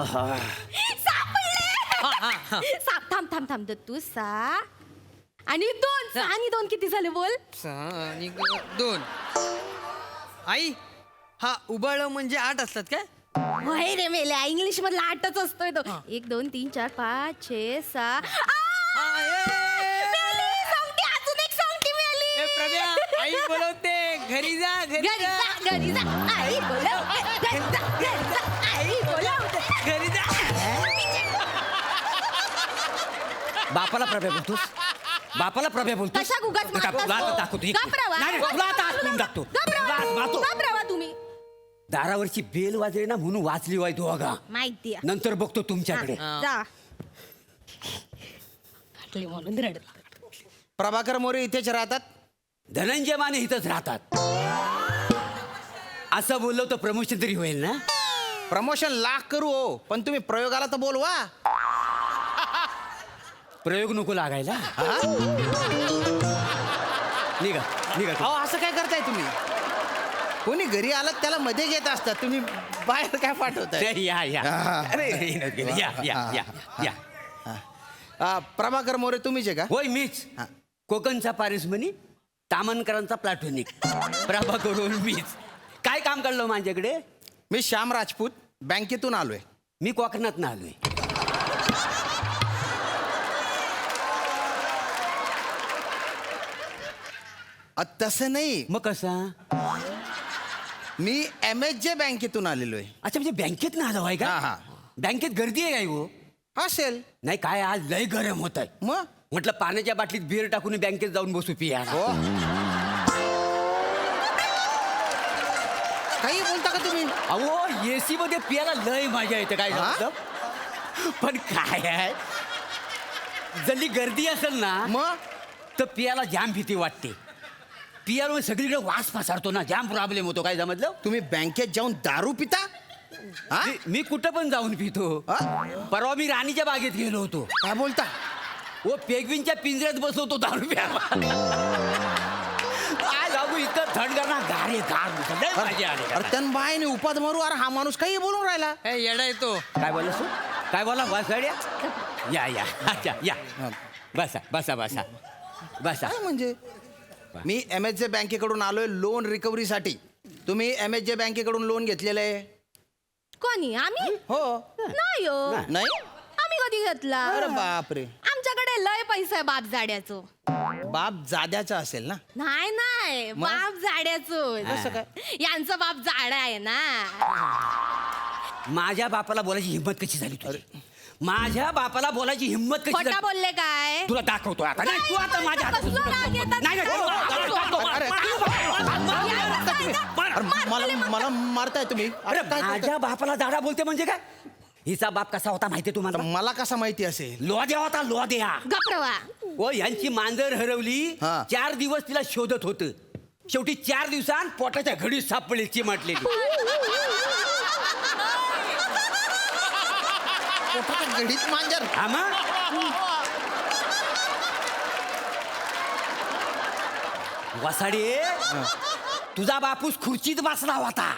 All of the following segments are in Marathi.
सापडले. साप थांब थांब थांब दत्तू सा आणि दोन आणि दोन किती झाले बोल. 6 आणि 2. आई हा उबाळ म्हणजे 8 असतात काय? होय रे मेल्या इंग्लिश मधला 8च असतोय तो. 1 2 3 4 5 6 6. अजून एक सोंगटी मिळाली. प्रभ्या आई बोलवते घरी जा घरी जा घरी जा आई बोलवते घरी जा घरी जा आई बोलवते घरी जा. बापाला प्रभ्या बोलतोस बापाला प्रभ्या बोलतोस कशा उगाच तुला आता दाखवतो एक. घाबरावा. नाही, नाही, तुला आता आतून टाकतो मारतो. घाबरावा तुम्ही. दारावरची बेल वाजली ना म्हणून वाचली वाय दोघा. माहिती नंतर बघतो तुमच्याकडे. जा म्हणून रडला. प्रभाकर मोरे इथेच राहतात. धनंजय माने इथंच राहतात. असं बोललो तर प्रमोशन तरी होईल ना. प्रमोशन लाख करू हो, पण तुम्ही प्रयोगाला तर बोलवा. प्रयोग नको लागायला. निघा निघा तू. अहो असं काय करताय तुम्ही? कोणी घरी आलात त्याला मध्ये घेत असतात, तुम्ही बाहेर काय पाठवताय? या या अरे या या या या प्रभाकर मोरे तुम्हीच आहे का? होय मीच. हा. कोकणचा पारिसमणी तामनकरांचा प्लॅटॉनिक प्रभा करून मीच. काय काम काढलं माझ्याकडे? मी श्याम राजपूत बँकेतून आलोय. मी कोकणात ना आलोय. तसं नाही, मग कसा? मी MSJ बँकेतून आलेलो आहे. अच्छा म्हणजे बँकेत ना आलो आहे का? हा, हा. बँकेत गर्दी आहे काय हो? असेल नाही काय आज लय गरम होत आहे. मग म्हटलं पाण्याच्या बाटलीत बिअर टाकून बँकेत जाऊन बसू पिया. हो. काही बोलता का तुम्ही? अहो एसी मध्ये पियाला लय मजा येते काय हा? झालं? पण काय आहे जल्ली गर्दी असेल ना मग तर पियाला जाम भीती वाटते. पियाला सगळीकडे वास पसरतो ना, जाम प्रॉब्लेम होतो. काय समजलं? तुम्ही बँकेत जाऊन दारू पिता? हा? मी कुठं पण जाऊन पितो. हा? परवा मी राणीच्या बागेत गेलो होतो. काय बोलता? वो पेगविनच्या पिंजऱ्यात बसवतो दारू प्यायला. काय लागू इतकं थंड करणार गारे गार लय मजा आली. अरे त्यान बाईने उपाद मारू. अरे हा माणूस काही बोलून राहिला. ए येडा येतो. काय बोललास तू? काय बोला वासड्या? या या अच्छा या बसा बसा बसा बसा. काय म्हणजे? मी MSJ बँकेकडून आलोय लोन रिकव्हरीसाठी. तुम्ही MSJ बँकेकडून लोन घेतलेलं आहे? कोणी आम्ही? हो. नाही हो. नाही? आम्ही कधी घेतला? अरे बापरे. आमच्याकडे लय पैसा आहे बाप जाड्याचो. बाप जाद्याचा असेल ना? नाही नाही मग? बाप जाड्याचो. कसं काय? यांचा बाप जाडा आहे ना. माझ्या बापाला बोलायची हिंमत कशी झाली तुझी? माझ्या बापाला बोलायची हिंमत कशी खोटा झाली? बोलले काय? तुला दाखवतो आता. नाही तू आता माझ्या हातात. कसला राग येतात? नाही, नाही, अरे, अरे, मला मारताय तुम्ही? अरे अरे काय करताय? माझ्या बापाला दाडा बोलते म्हणजे काय? हिचा बाप कसा होता माहितीये तुम्हाला? मला कसा माहिती असेल? लोद्या होता लोद्या. गप्रवा. ओ यांची मांजर हरवली. हा. 4 दिवस तिला शोधत होतं. शेवटी 4 दिवसांत पोटाच्या घडीत सापडली चिमटलेली. पोटाच्या घडीत मांजर? हा मग? वसाडे तुझा बापूस खुर्चीत बसला होता.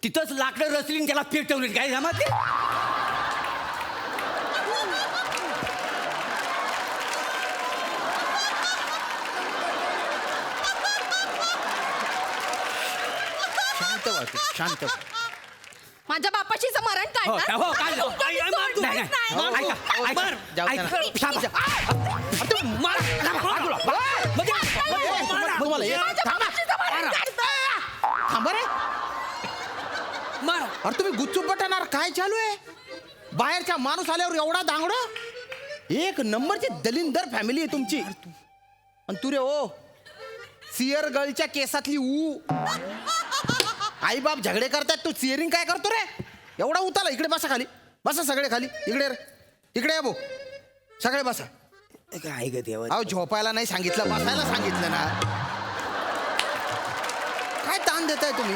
तिथंच लाकडं रचलीन त्याला पेटवली. काय जमत? शांत वाटत शांत. माझ्या बापाशी मरण हो, काढणार? हो, काय झालं? तुमचं मी सोडणार नाही, नाही. नाही. ऐका, ऐका, जाऊ दे ऐका. ना. थांबा. तू मारा. बाजूला. म्हणजे- मारा. तुम्हाला एक- माझ्या थांबा. बापाशीचं मरण काढताय. थांबा रे. मारा. अरे तुम्ही गुच्चूप बटणार काय चालू आहे? बाहेरच्या माणूस आल्यावर एवढा दांगड. एक नंबरची दलिंदर फॅमिली आहे तुमची. आणि तू रे ओ सियर गर्लच्या केसातली ऊ. आई बाप झगडे करतायत, तू सिअरिंग काय करतो रे? एवढा उताला. इकडे बसा खाली. बसा सगळे खाली. इकडे रे. इकडे या भाऊ. सगळे बसा. काय ग देवा? अहो झोपायला नाही सांगितलं, बसायला सांगितलं ना. काय ताण देताय तुम्ही?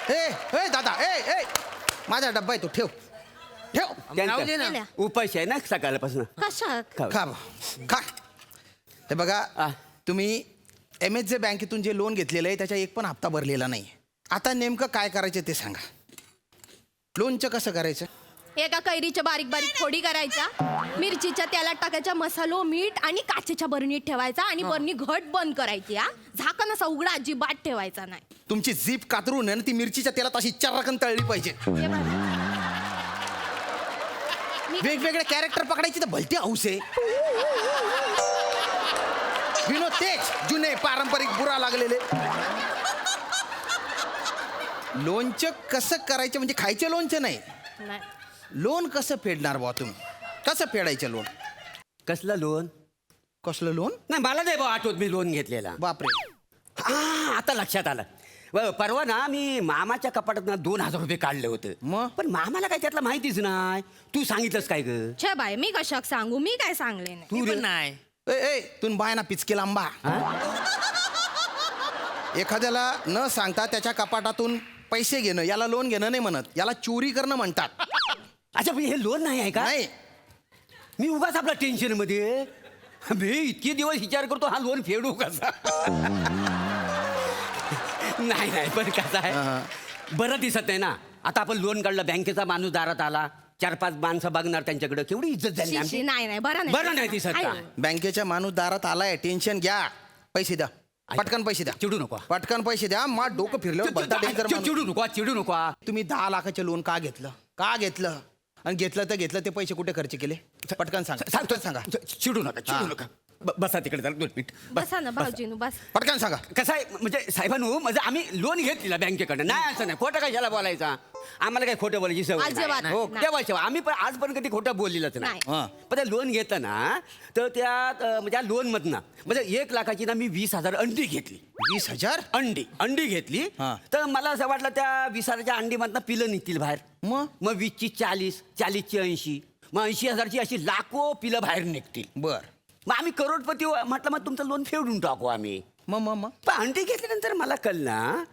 ए दादा ए माझा डब्बा आहे तो ठेव ठेव. राहू दे ना. उपाशी आहे ना सकाळपासून. कशा? खा खा. हे बघा आ. तुम्ही MSJ बँकेतून जे लोन घेतलेलं आहे त्याचा एक पण हप्ता भरलेला नाही. आता नेमकं काय करायचं ते सांगा. लोणचं कसं करायचं? एका कैरीच्या बारीक बारीक फोडी करायच्या, मिरचीच्या तेलात टाकायच्या, मसालो मीठ आणि काचेच्या बरणीत ठेवायचा आणि बरणी घट बंद करायची. हा झाकण असा उघडा अजिबात ठेवायचा नाही. तुमची जीप कातरून आहे ना ती मिरचीच्या तेलात अशी चर्रकन तळली पाहिजे. हे बघ. वेगवेगळे कॅरेक्टर पकडायची तर भलती हौस आहे. विनोद तेज जुने पारंपरिक बुरा लागलेले. लोणचं कसं करायचं म्हणजे खायचं लोणचं नाही. नाही. लोन कसं फेडणार बुवा तुम्ही? कसं फेडायचं लोन? कसलं लोन? कसलं लोन? नाही मला नाही बा आठवत मी लोन घेतलेला. बापरे. हा आता लक्षात आलं. परवा ना मी मामाच्या कपाटात ना 2,000 रुपये काढले होते. मग? पण मामाला काय त्यातलं माहितीच नाही. तू सांगितलंस काय ग? छे बाय मी कशाक सांगू, मी काय सांगले नाही. तू पण नाही. ए तुम्ही बाय ना पिचकेला आंबा. एखाद्याला न सांगता त्याच्या कपाटातून पैसे घेणं याला लोन घेणं नाही म्हणत, याला चोरी करणं म्हणतात. अच्छा पण हे लोन नाही आहे का? नाही. मी उगाच आपला टेन्शन मध्ये मी इतके दिवस विचार करतो हा लोन फेडू कसा. नाही पण कसं आहे बरं दिसत नाही ना. आता आपण लोन काढलं, बँकेचा माणूस दारात आला, 4-5 माणसं बघणार त्यांच्याकडे, केवढी इज्जत झाली शी, आमची. शी, नाही बरं बरं नाही दिसत का? आहे. बँकेच्या माणूस दारात आलाय, टेन्शन घ्या, पैसे द्या, पटकन पैसे द्या, चिडू नको. पटकन पैसे द्या. मग डोकं फिरलं भलता डेंजर माणूस. चिडू नको. तुम्ही 10 लाखाचं लोन का घेतलं? आणि घेतलं ते पैसे कुठे खर्च केले? पटकन सांगा. सांगतो सांगा. चिडू नका. बसा तिकडे जरा 2 मिनिट. बसा ना भाऊजीनू बस. पटकन सांगा. कसं आहे म्हणजे साहेबांनो, म्हणजे आम्ही लोन घेतलेला बँकेकडनं. नाही असं नाही, खोटं कशाला बोलायचा. आम्हाला काही खोटं बोलायची सवय अजिबात नाही. हो, नाही. तेव्हा आम्ही पण आजपर्यंत कधी खोटं बोललेलंच नाही. नाही. पण ते लोन घेतं ना तर त्यात म्हणजे लोन मधनं म्हणजे 1 लाखाची ना मी 20,000 अंडी घेतली. 20,000? अंडी घेतली. हा. तर मला असं वाटलं त्या 20,000च्या अंडीमधनं पिलं निघतील बाहेर. मग 20ची 40ची 80, मग 80,000ची अशी लाखो पिलं बाहेर निघतील. बर. मग आम्ही करोडपती म्हटलं मग तुमचं लोन फेडून टाकू आम्ही. मग पण अंडी घेतल्यानंतर मला कळलं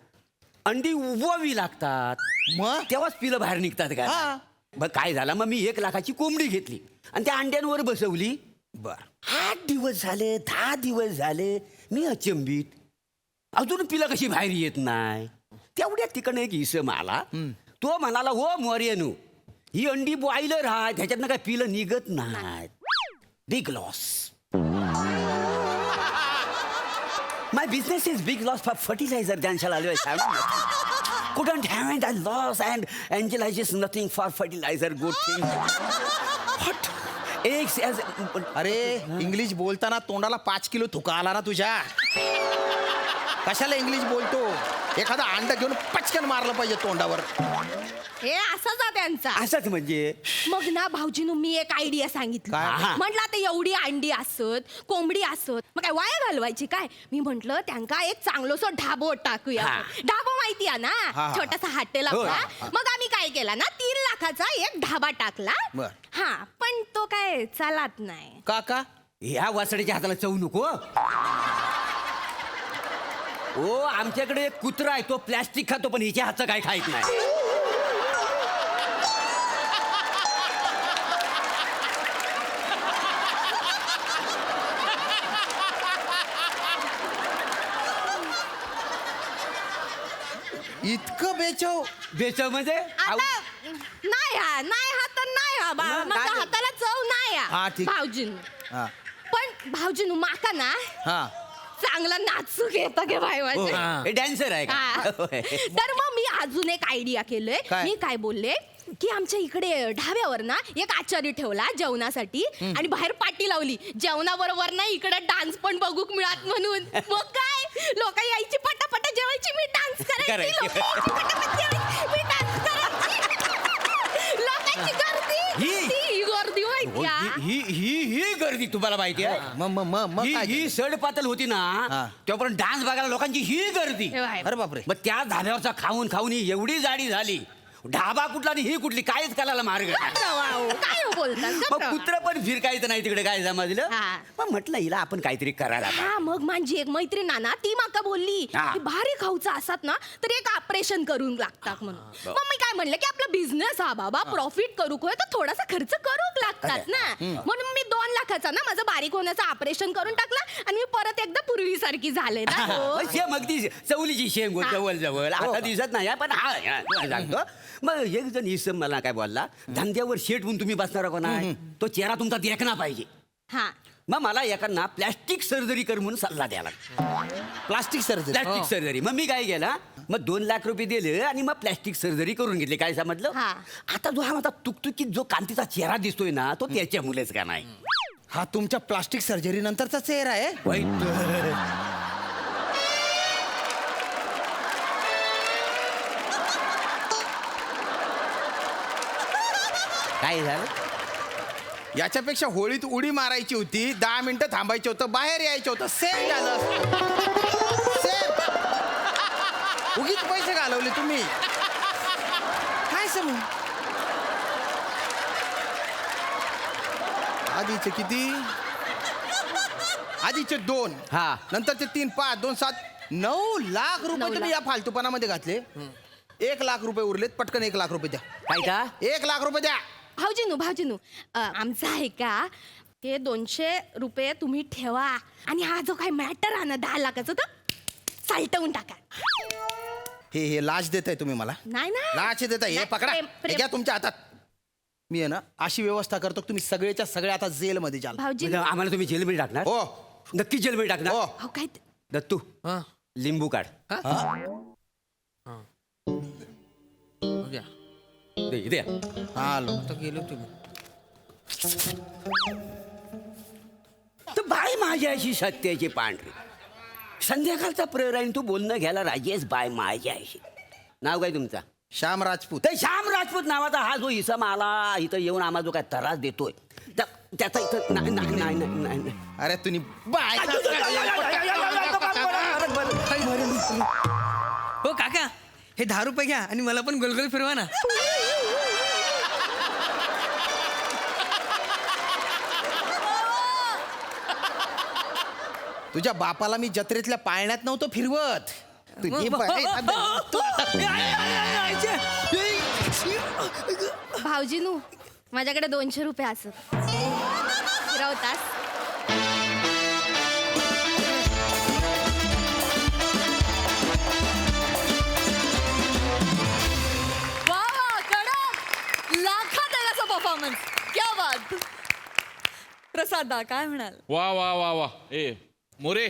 अंडी उभवावी लागतात, मग तेव्हाच पिलं बाहेर निघतात का. हा. मग काय झालं, मग मी 1 लाखाची कोंबडी घेतली आणि त्या अंड्यांवर बसवली. बर. 8 दिवस झाले, 10 दिवस झाले, मी अचंबित, अजून पिलं कशी बाहेर येत नाही. तेवढ्यात तिकडनं एक इसम आला. तो म्हणाला, हो मोर्यनू, ही अंडी बॉयलर आहे, त्याच्यातनं काय पिलं निघत नाही. Big loss. My business is big loss for fertilizer, Dan shall always have. Couldn't have it, I lost, and Angela is nothing for fertilizer, good thing. What? Eggs as... अरे इंग्लिश बोलताना तोंडाला 5 किलो थुका आला ना तुझ्या. कशाला इंग्लिश बोलतो? एखादा अंड घेऊन पचकन मारलं पाहिजे तोंडावर. हे असाच आहे त्यांचा. असंच म्हणजे मग ना भाऊजीनू मी एक आयडिया सांगितली. काय? म्हटलं आता एवढी अंडी असत, कोंबडी असत, मग काय वाया घालवायची काय. मी म्हंटल त्यांका एक चांगलोसो ढाबो टाकूया. हा. ढाबो माहिती आहे ना, हा. छोटासा हॉटेल हो. आपला. मग आम्ही काय केला ना 3 लाखाचा एक ढाबा टाकला. बर. हा पण तो काय चालत नाही. काका ह्या वासड्याच्या हाताला चव नको. ओ आमच्याकडे एक कुत्रा आहे, तो प्लॅस्टिक खातो पण हिच्या हातचं काय खायत नाही. इतकं बेचव. बेचव म्हणजे आता नाही हा तर नाही हा बा. मग माझ्या काय? हाताला चव नाही हा, ठीक. भाऊजीनू. हा. पण भाऊजीनू माका ना हा. चांगला नाचू घेता गे भाई माझे. डॅन्सर आहे हा. का? होय. तर मग मी अजून एक आयडिया केलंय. काय? मी काय बोलले की आमच्या इकडे ढाब्यावर ना एक आचारी ठेवला जेवणासाठी आणि बाहेर पाटी लावली जेवणाबरोबर ना इकडे डान्स पण बघूक मिळत म्हणून. मग काय लोक यायची पटापटा जेवायची, मी डान्स करायची, करायची. लोकं यायची, पटापट जेवायची, मी डान्स करायची. लोकांची गर्दी ही- ती गर्दी हो, माहिती आहे? ही गर्दी तुम्हाला माहिती आहे. मग काय ही केलं? सडपातल होती ना, हा. तेव्हापर्यंत डान्स बघायला लोकांची ही गर्दी. हे बाहेर. अरे बापरे. मग त्या धाब्यावरचा खाऊन ही एवढी जाडी झाली. ढाबा कुठला आणि ही कुठली कायच करायला मार्ग नाही. वाव, काय बोलतात मग गप्प. कुत्र पण फिरकायचं नाही तिकडे, काय समजलं. हा. मग म्हटलं हिला आपण काहीतरी करायला पाहिजे. हा मग माझी एक मैत्रीण आहे ना ती माका बोलली हा. की भारी खाऊचा असतात ना तर एक ऑपरेशन करून लागतात म्हणून. मग मी काय म्हणलं की आपला बिझनेस हा बाबा प्रॉफिट करू तर थोडासा खर्च करूक लागतात. लागतात ना म्हणून मी 2 लाखाचा ना माझं बारीक होण्याचं ऑपरेशन करून टाकलं आणि मी परत एकदा पूर्वीसारखी झाले ना हो. शेम अगदी चवलीची शेंग हो, जवळ जवळ आता दिसत नाही पण हा सांगतो. मग एक जण इसम मला काय बोलला, धंद्यावर शेट म्हणून तुम्ही बसणार का नाही, तो चेहरा तुमचा देखना पाहिजे. हा मग मला एकांना प्लॅस्टिक सर्जरी कर म्हणून सल्ला द्याला. Plastic surgery plastic surgery. मग मी काय केला, मग 2 लाख रुपये दिले आणि मग प्लॅस्टिक सर्जरी करून घेतली. काय समजलं, हा. आता जो हा माझा तुकतुकीत जो कांतीचा चेहरा दिसतोय ना, तो त्याच्यामुळेच का नाही. हा तुमच्या प्लास्टिक सर्जरी नंतरचा चेहरा आहे. काय झालं, याच्यापेक्षा होळीत उडी मारायची होती, 10 मिनिटं थांबायचं होतं, बाहेर यायचं होतं, सेम झालं. सेम. उगीच पैसे घालवले तुम्ही. काय समज आधीचे किती, आधीचे 2, हा. नंतरचे 3, 5, 2, 7, 9 लाख रुपये 9 तुम्ही या फालतूपणामध्ये घातले. 1 लाख रुपये उरलेत, पटकन 1 लाख रुपये द्या. काय का 1 लाख रुपये द्या. भाऊजीनू आमचं आहे का ते 200 रुपये तुम्ही ठेवा आणि हा जो काही मॅटर आहे ना 10 लाखाचा तो सालटवून टाका. हे लाच देताय तुम्ही मला, नाही ना लाच देताय. हे नाही, पकडा, प्रेम- हे घ्या तुमच्या हातात. मी आहे ना अशी व्यवस्था करतो की तुम्ही सगळेच्या सगळे आता जेलमध्ये जाल. भाऊजी म्हणजे आम्हाला तुम्ही जेलमध्ये टाकणार, हो नक्की जेलमध्ये टाकणार. हो. अहो, काय दत्तू हा लिंबू काढ. घ्या. दे, इथे या. आलो. आता गेलो तुम्ही. तर बाय माझ्याशी सत्याची पांढरी, संध्याकाळचा प्रहर आहे, तू बोलणं घ्यायला राजेश बाय माझ्याशी. नाव काय तुमचा? श्याम राजपूत. तर श्याम राजपूत नावाचा हा जो इसम आला इथं येऊन आम्हाला जो काय त्रास देतोय, त्याचा इथं नाही. अरे तुम्ही बाय हो काका, हे 10 रुपये घ्या आणि मला पण गोलगोल फिरवा ना. तुझ्या बापाला मी जत्रेतल्या पाळण्यात नव्हतं फिरवत. तुझी भाऊजीनू माझ्याकडे 200 रुपये असत फिरवतास. परफॉर्मन्स क्या बात. प्रसादा काय म्हणाल. वा वा वा वा. ए मोरे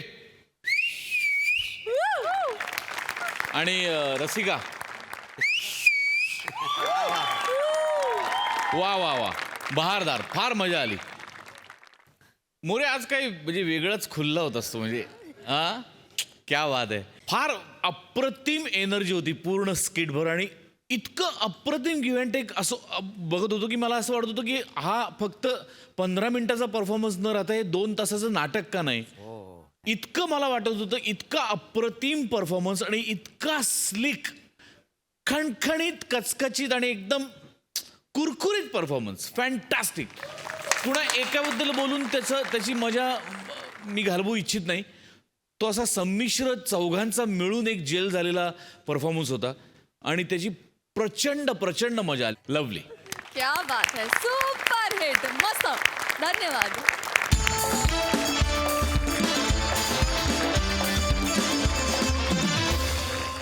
आणि रसिका, वा वा वा, बहारदार, फार मजा आली. मोरे आज काही म्हणजे वेगळंच खुल्ला होतास तू, म्हणजे हा क्या बात आहे. फार अप्रतिम एनर्जी होती पूर्ण स्किटभर आणि इतकं अप्रतिम गिव्ह अँड टेक असं बघत होतो की मला असं वाटत होतं की हा फक्त 15 मिनिटाचा परफॉर्मन्स न राहता हे 2 तासाचं नाटक का नाही. इतकं मला वाटत होतं, इतका अप्रतिम परफॉर्मन्स आणि इतका स्लिक, खणखणीत, कचकचित आणि एकदम कुरकुरीत परफॉर्मन्स. फॅन्टॅस्टिक. पुन्हा एकाबद्दल बोलून त्याची मजा मी घालवू इच्छित नाही. तो असा संमिश्र चौघांचा मिळून एक जेल झालेला परफॉर्मन्स होता आणि त्याची प्रचंड प्रचंड मजा आली. लवली. क्या बात है. Super hit. मस्त. धन्यवाद.